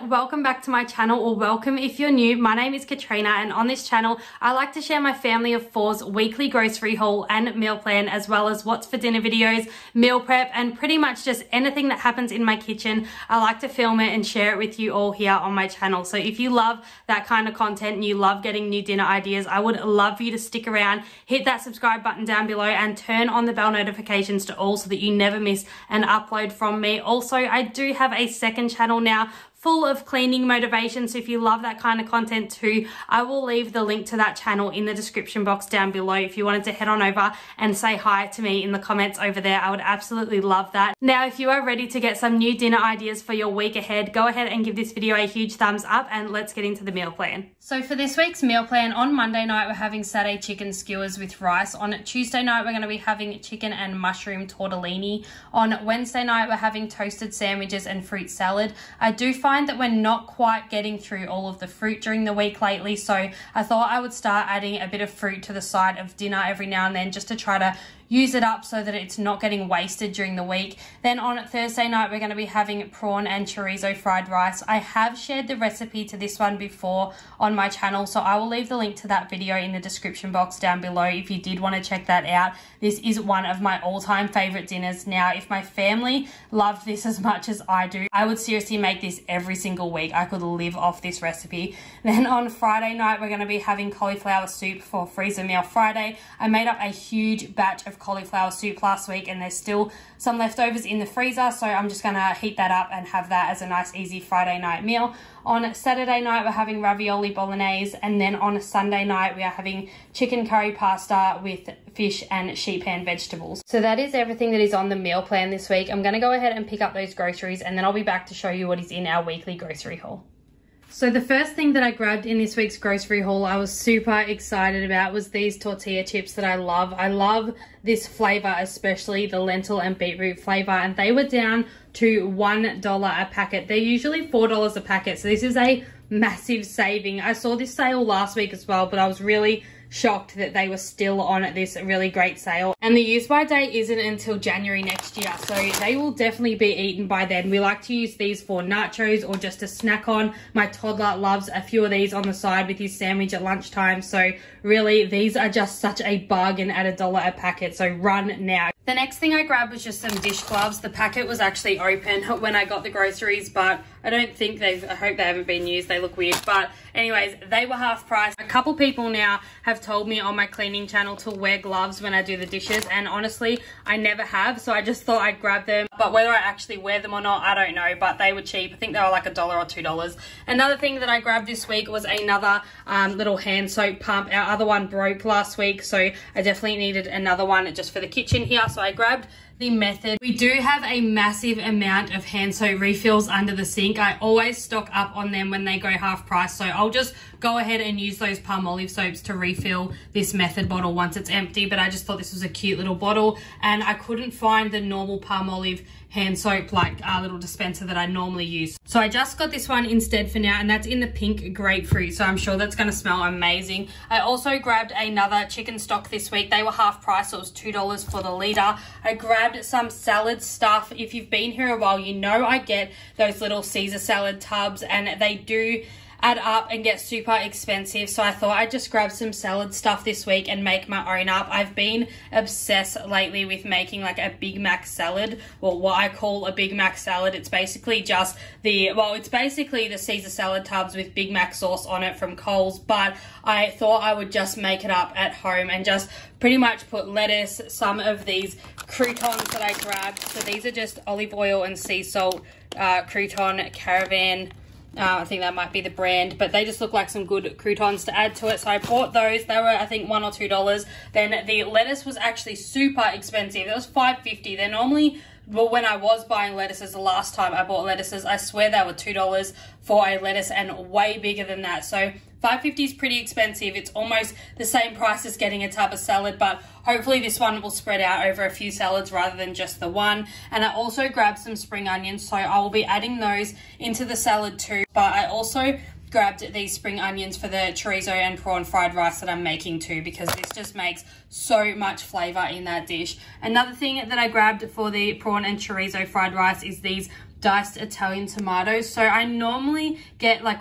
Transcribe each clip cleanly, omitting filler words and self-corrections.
everyone, welcome back to my channel, or welcome if you're new. My name is Katrina, and on this channel I like to share my family of four's weekly grocery haul and meal plan, as well as what's for dinner videos, meal prep, and pretty much just anything that happens in my kitchen. I like to film it and share it with you all here on my channel. So if you love that kind of content and you love getting new dinner ideas, I would love for you to stick around, hit that subscribe button down below and turn on the bell notifications to all so that you never miss an upload from me. Also, I do have a second channel now full of cleaning motivation, so if you love that kind of content too, I will leave the link to that channel in the description box down below if you wanted to head on over and say hi to me in the comments over there. I would absolutely love that. Now, if you are ready to get some new dinner ideas for your week ahead, go ahead and give this video a huge thumbs up and let's get into the meal plan. So for this week's meal plan, on Monday night we're having satay chicken skewers with rice. On Tuesday night we're going to be having chicken and mushroom tortellini. On Wednesday night we're having toasted sandwiches and fruit salad. I do find that we're not quite getting through all of the fruit during the week lately, so I thought I would start adding a bit of fruit to the side of dinner every now and then, just to try to use it up so that it's not getting wasted during the week. Then on Thursday night we're going to be having prawn and chorizo fried rice. I have shared the recipe to this one before on my channel, so I will leave the link to that video in the description box down below if you did want to check that out. This is one of my all-time favorite dinners. Now, if my family loved this as much as I do, I would seriously make this every single week. I could live off this recipe. Then on Friday night we're going to be having cauliflower soup for Freezer Meal Friday. I made up a huge batch of cauliflower soup last week and there's still some leftovers in the freezer, so I'm just gonna heat that up and have that as a nice easy Friday night meal. On Saturday night we're having ravioli bolognese, and then on Sunday night we are having chicken curry pasta with fish and sheet pan vegetables. So that is everything that is on the meal plan this week. I'm gonna go ahead and pick up those groceries and then I'll be back to show you what is in our weekly grocery haul. So the first thing that I grabbed in this week's grocery haul I was super excited about was these tortilla chips that I love. I love this flavor, especially the lentil and beetroot flavor, and they were down to $1 a packet. They're usually $4 a packet, so this is a massive saving. I saw this sale last week as well, but I was really shocked that they were still on this really great sale. And the use by date isn't until January next year, so they will definitely be eaten by then. We like to use these for nachos or just to snack on. My toddler loves a few of these on the side with his sandwich at lunchtime, so really these are just such a bargain at $1 a packet, so run now. The next thing I grabbed was just some dish gloves. The packet was actually open when I got the groceries, but I don't think I hope they haven't been used. They look weird, but anyways, they were half price. A couple people now have told me on my cleaning channel to wear gloves when I do the dishes, and honestly, I never have, so I just thought I'd grab them. But whether I actually wear them or not, I don't know, but they were cheap. I think they were like $1 or $2. Another thing that I grabbed this week was another little hand soap pump. Our other one broke last week, so I definitely needed another one just for the kitchen here, so I grabbed the Method. We do have a massive amount of hand soap refills under the sink. I always stock up on them when they go half price, so I'll just go ahead and use those palm olive soaps to refill this Method bottle once it's empty. But I just thought this was a cute little bottle, and I couldn't find the normal palm olive hand soap like a little dispenser that I normally use, so I just got this one instead for now, and that's in the pink grapefruit, so I'm sure that's going to smell amazing. I also grabbed another chicken stock this week. They were half price, so it was $2 for the litre. I grabbed some salad stuff. If you've been here a while, you know I get those little Caesar salad tubs, and they do add up and get super expensive, so I thought I'd just grab some salad stuff this week and make my own up. I've been obsessed lately with making like a Big Mac salad, or what I call a Big Mac salad. It's basically just it's basically the Caesar salad tubs with Big Mac sauce on it from Coles, but I thought I would just make it up at home and just pretty much put lettuce, some of these croutons that I grabbed. So these are just olive oil and sea salt crouton caravan. I think that might be the brand, but they just look like some good croutons to add to it, so I bought those. They were, I think, $1 or $2. Then the lettuce was actually super expensive. It was $5.50. They're normally, well, when I was buying lettuces the last time I bought lettuces, I swear they were $2 for a lettuce, and way bigger than that. So $5.50 is pretty expensive. It's almost the same price as getting a tub of salad, but hopefully this one will spread out over a few salads rather than just the one. And I also grabbed some spring onions, so I will be adding those into the salad too. But I also grabbed these spring onions for the chorizo and prawn fried rice that I'm making too, because this just makes so much flavor in that dish. Another thing that I grabbed for the prawn and chorizo fried rice is these diced Italian tomatoes. So I normally get like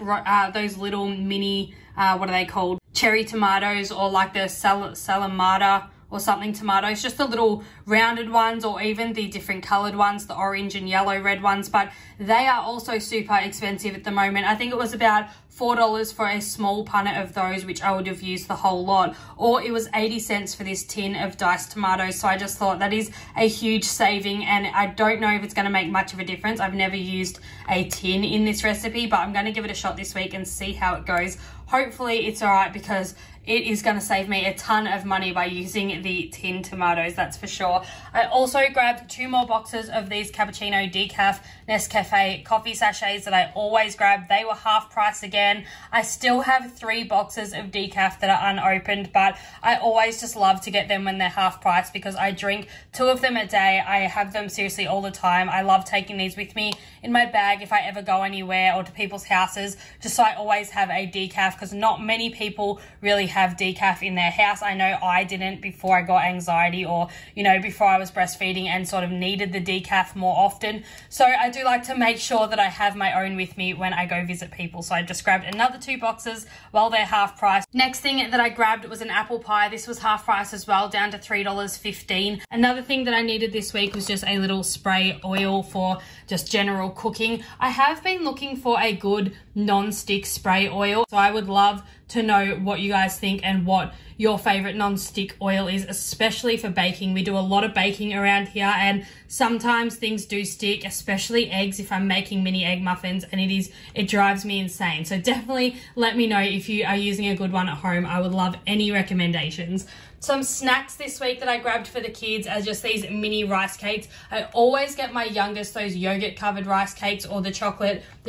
those little mini, what are they called? Cherry tomatoes, or like the salamata or something tomatoes, just the little rounded ones, or even the different colored ones, the orange and yellow red ones, but they are also super expensive at the moment. I think it was about $4 for a small punnet of those, which I would have used the whole lot, or it was 80 cents for this tin of diced tomatoes. So I just thought that is a huge saving, and I don't know if it's going to make much of a difference. I've never used a tin in this recipe, but I'm going to give it a shot this week and see how it goes. Hopefully it's all right, because it is going to save me a ton of money by using the tin tomatoes, that's for sure. I also grabbed 2 more boxes of these cappuccino decaf Nescafe coffee sachets that I always grab. They were half price again. I still have 3 boxes of decaf that are unopened, but I always just love to get them when they're half price, because I drink 2 of them a day. I have them seriously all the time. I love taking these with me in my bag if I ever go anywhere or to people's houses, just so I always have a decaf, because not many people really have decaf in their house. I know I didn't before I got anxiety, or, you know, before I was breastfeeding and sort of needed the decaf more often. So I do like to make sure that I have my own with me when I go visit people. So I just grabbed another 2 boxes while they're half price. Next thing that I grabbed was an apple pie. This was half price as well, down to $3.15. Another thing that I needed this week was just a little spray oil for just general cooking. I have been looking for a good non-stick spray oil, so I would love to know what you guys think and what your favorite non-stick oil is, especially for baking. We do a lot of baking around here, and sometimes things do stick, especially eggs, if I'm making mini egg muffins, and it drives me insane. So definitely let me know if you are using a good one at home. I would love any recommendations. Some snacks this week that I grabbed for the kids are just these mini rice cakes. I always get my youngest those yogurt covered rice cakes, or the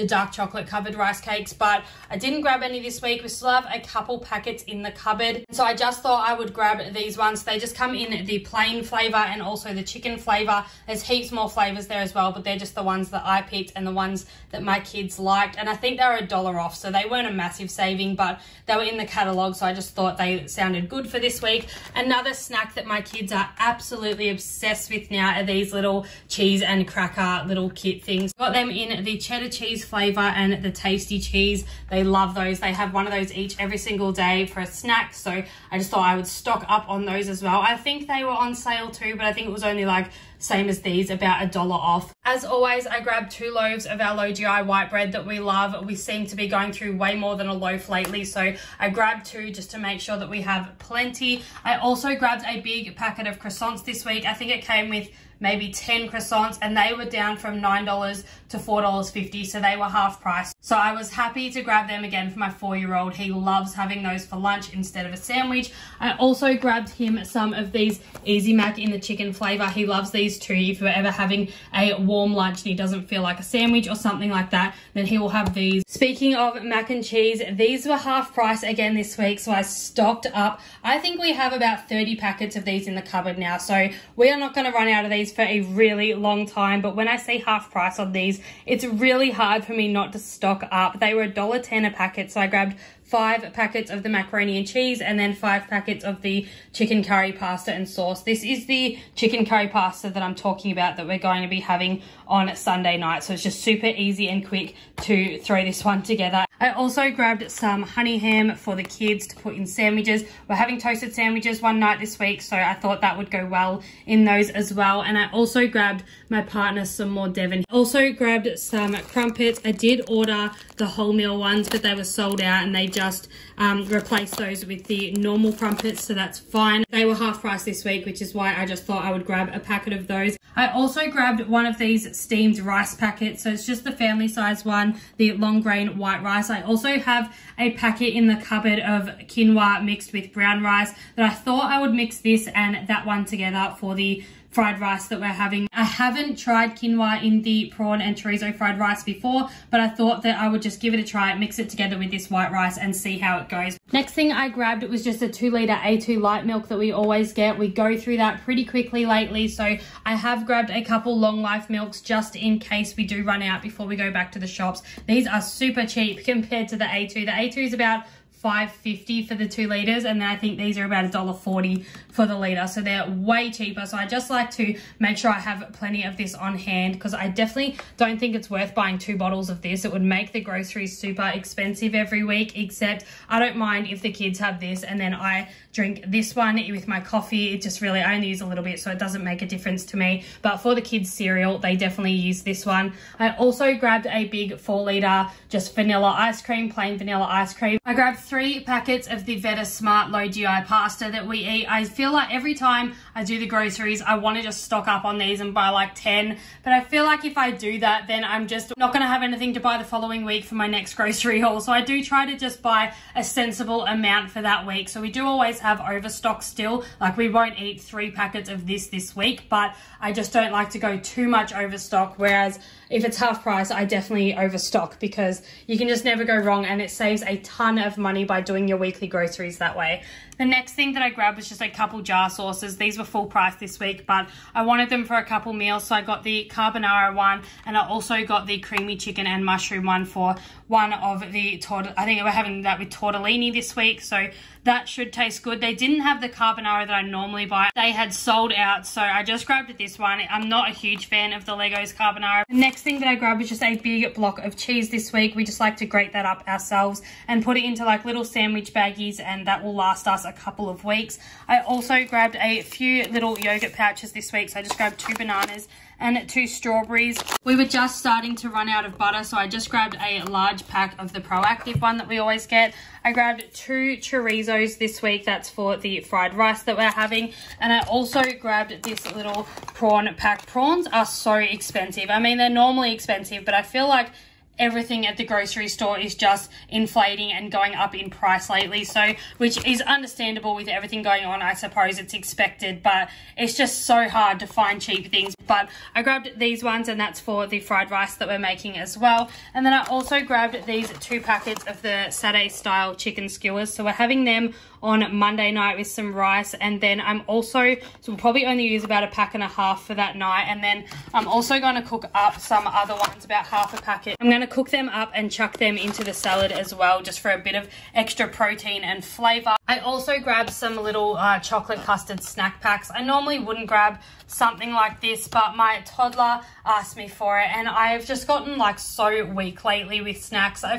dark chocolate covered rice cakes, but I didn't grab any this week. We still have a couple packets in the cupboard, so I just thought I would grab these ones. They just come in the plain flavor and also the chicken flavor. There's heaps more flavors there as well, but they're just the ones that I picked and the ones that my kids liked, and I think they were $1 off, so they weren't a massive saving, but they were in the catalog, so I just thought they sounded good for this week. Another snack that my kids are absolutely obsessed with now are these little cheese and cracker little kit things. Got them in the cheddar cheese flavor and the tasty cheese. They love those. They have one of those each every single day for a snack, so I just thought I would stock up on those as well. I think they were on sale too, but I think it was only like same as these, about $1 off. As always, I grabbed 2 loaves of our low GI white bread that we love. We seem to be going through way more than a loaf lately, so I grabbed 2 just to make sure that we have plenty. I also grabbed a big packet of croissants this week. I think it came with maybe 10 croissants, and they were down from $9 to $4.50, so they were half price. So I was happy to grab them again for my 4-year-old. He loves having those for lunch instead of a sandwich. I also grabbed him some of these Easy Mac in the chicken flavor. He loves these too. If you're ever having a warm lunch and he doesn't feel like a sandwich or something like that, then he will have these. Speaking of mac and cheese, these were half price again this week, so I stocked up. I think we have about 30 packets of these in the cupboard now, so we are not going to run out of these for a really long time. But when I say half price on these, it's really hard for me not to stock up. They were $1.10 a packet, so I grabbed 5 packets of the macaroni and cheese and then 5 packets of the chicken curry pasta and sauce. This is the chicken curry pasta that I'm talking about that we're going to be having on Sunday night, so it's just super easy and quick to throw this one together. I also grabbed some honey ham for the kids to put in sandwiches. We're having toasted sandwiches one night this week, so I thought that would go well in those as well. And I also grabbed my partner some more Devon. Also grabbed some crumpets. I did order the wholemeal ones, but they were sold out, and they just replaced those with the normal crumpets, so that's fine. They were half price this week, which is why I just thought I would grab a packet of those. I also grabbed one of these steamed rice packets, so it's just the family size one, the long grain white rice. I also have a packet in the cupboard of quinoa mixed with brown rice that I thought I would mix this and that one together for the fried rice that we're having. I haven't tried quinoa in the prawn and chorizo fried rice before, but I thought that I would just give it a try, mix it together with this white rice and see how it goes. Next thing I grabbed was just a 2-litre A2 light milk that we always get. We go through that pretty quickly lately, so I have grabbed a couple long life milks just in case we do run out before we go back to the shops. These are super cheap compared to the A2. The A2 is about $5.50 for the 2 litres, and then I think these are about $1.40 for the litre, so they're way cheaper. So I just like to make sure I have plenty of this on hand, because I definitely don't think it's worth buying 2 bottles of this. It would make the groceries super expensive every week, except I don't mind if the kids have this and then I drink this one with my coffee. It just really, I only use a little bit, so it doesn't make a difference to me. But for the kids' cereal, they definitely use this one. I also grabbed a big 4 litre just vanilla ice cream, plain vanilla ice cream. I grabbed 3 packets of the Veta Smart Low GI pasta that we eat. I feel like every time I do the groceries, I want to just stock up on these and buy like 10. But I feel like if I do that, then I'm just not going to have anything to buy the following week for my next grocery haul. So I do try to just buy a sensible amount for that week. So we do always have overstock still. Like, we won't eat 3 packets of this week, but I just don't like to go too much overstock. Whereas if it's half price, I definitely overstock, because you can just never go wrong, and it saves a ton of money by doing your weekly groceries that way. The next thing that I grabbed was just a couple jar sauces. These were full price this week, but I wanted them for a couple meals, so I got the carbonara one, and I also got the creamy chicken and mushroom one for one of the I think we're having that with tortellini this week, so that should taste good. They didn't have the carbonara that I normally buy. They had sold out, so I just grabbed this one. I'm not a huge fan of the Legos carbonara. The next thing that I grabbed was just a big block of cheese this week. We just like to grate that up ourselves and put it into like little sandwich baggies, and that will last us a couple of weeks. I also grabbed a few little yogurt pouches this week, so I just grabbed 2 bananas and 2 strawberries. We were just starting to run out of butter, so I just grabbed a large pack of the Proactive one that we always get. I grabbed 2 chorizos this week. That's for the fried rice that we're having. And I also grabbed this little prawn pack. Prawns are so expensive. I mean, they're normally expensive, but I feel like everything at the grocery store is just inflating and going up in price lately, so which is understandable with everything going on. I suppose it's expected, but it's just so hard to find cheap things. But I grabbed these ones, and that's for the fried rice that we're making as well. And then I also grabbed these 2 packets of the Saturday style chicken skewers, so we're having them on Monday night with some rice. And then I'm also, so we'll probably only use about 1.5 packs for that night, and then I'm also going to cook up some other ones, about half a packet. I'm going to cook them up and chuck them into the salad as well, just for a bit of extra protein and flavor. I also grabbed some little chocolate custard snack packs. I normally wouldn't grab something like this, but my toddler asked me for it, and I've just gotten like so weak lately with snacks. I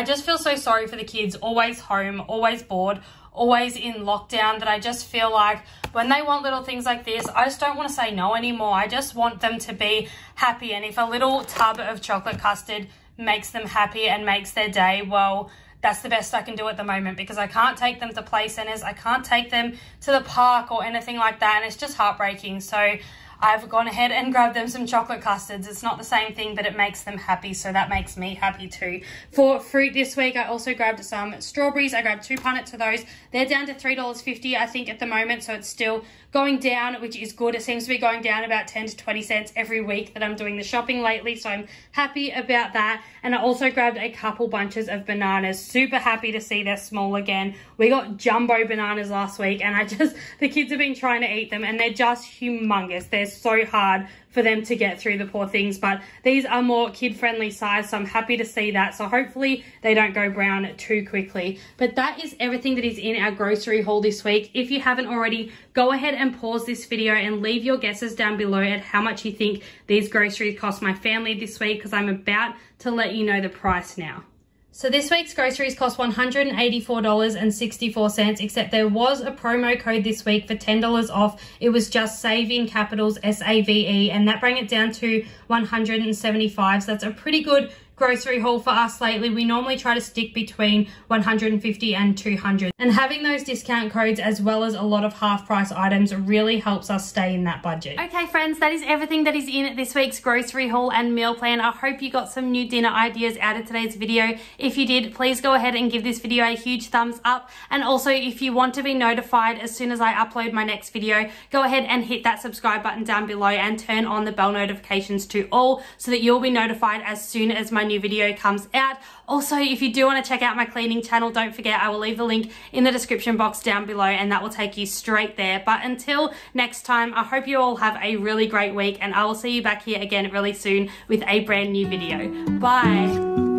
just feel so sorry for the kids, always home, always bored, always in lockdown, that I just feel like when they want little things like this, I just don't want to say no anymore. I just want them to be happy, and if a little tub of chocolate custard makes them happy and makes their day, well, that's the best I can do at the moment, because I can't take them to play centers, I can't take them to the park or anything like that, and it's just heartbreaking. So I've gone ahead and grabbed them some chocolate custards. It's not the same thing, but it makes them happy, so that makes me happy too. For fruit this week, I also grabbed some strawberries. I grabbed 2 punnets of those. They're down to $3.50, I think, at the moment, so it's still going down, which is good. It seems to be going down about 10 to 20 cents every week that I'm doing the shopping lately, so I'm happy about that. And I also grabbed a couple bunches of bananas. Super happy to see they're small again. We got jumbo bananas last week, and the kids have been trying to eat them, and they're just humongous. They're so hard for them to get through, the poor things, but these are more kid-friendly size, so I'm happy to see that. So hopefully they don't go brown too quickly. But that is everything that is in our grocery haul this week. If you haven't already, go ahead and pause this video and leave your guesses down below at how much you think these groceries cost my family this week, because I'm about to let you know the price now. So this week's groceries cost $184.64, except there was a promo code this week for $10 off. It was just SAVE in capitals, SAVE, and that brought it down to $175. So that's a pretty good grocery haul for us lately. We normally try to stick between $150 and $200. And having those discount codes as well as a lot of half price items really helps us stay in that budget. Okay friends, that is everything that is in this week's grocery haul and meal plan. I hope you got some new dinner ideas out of today's video. If you did, please go ahead and give this video a huge thumbs up. And also, if you want to be notified as soon as I upload my next video, go ahead and hit that subscribe button down below and turn on the bell notifications to all, so that you'll be notified as soon as my new video comes out. Also, if you do want to check out my cleaning channel, don't forget I will leave the link in the description box down below, and that will take you straight there. But until next time, I hope you all have a really great week, and I will see you back here again really soon with a brand new video. Bye.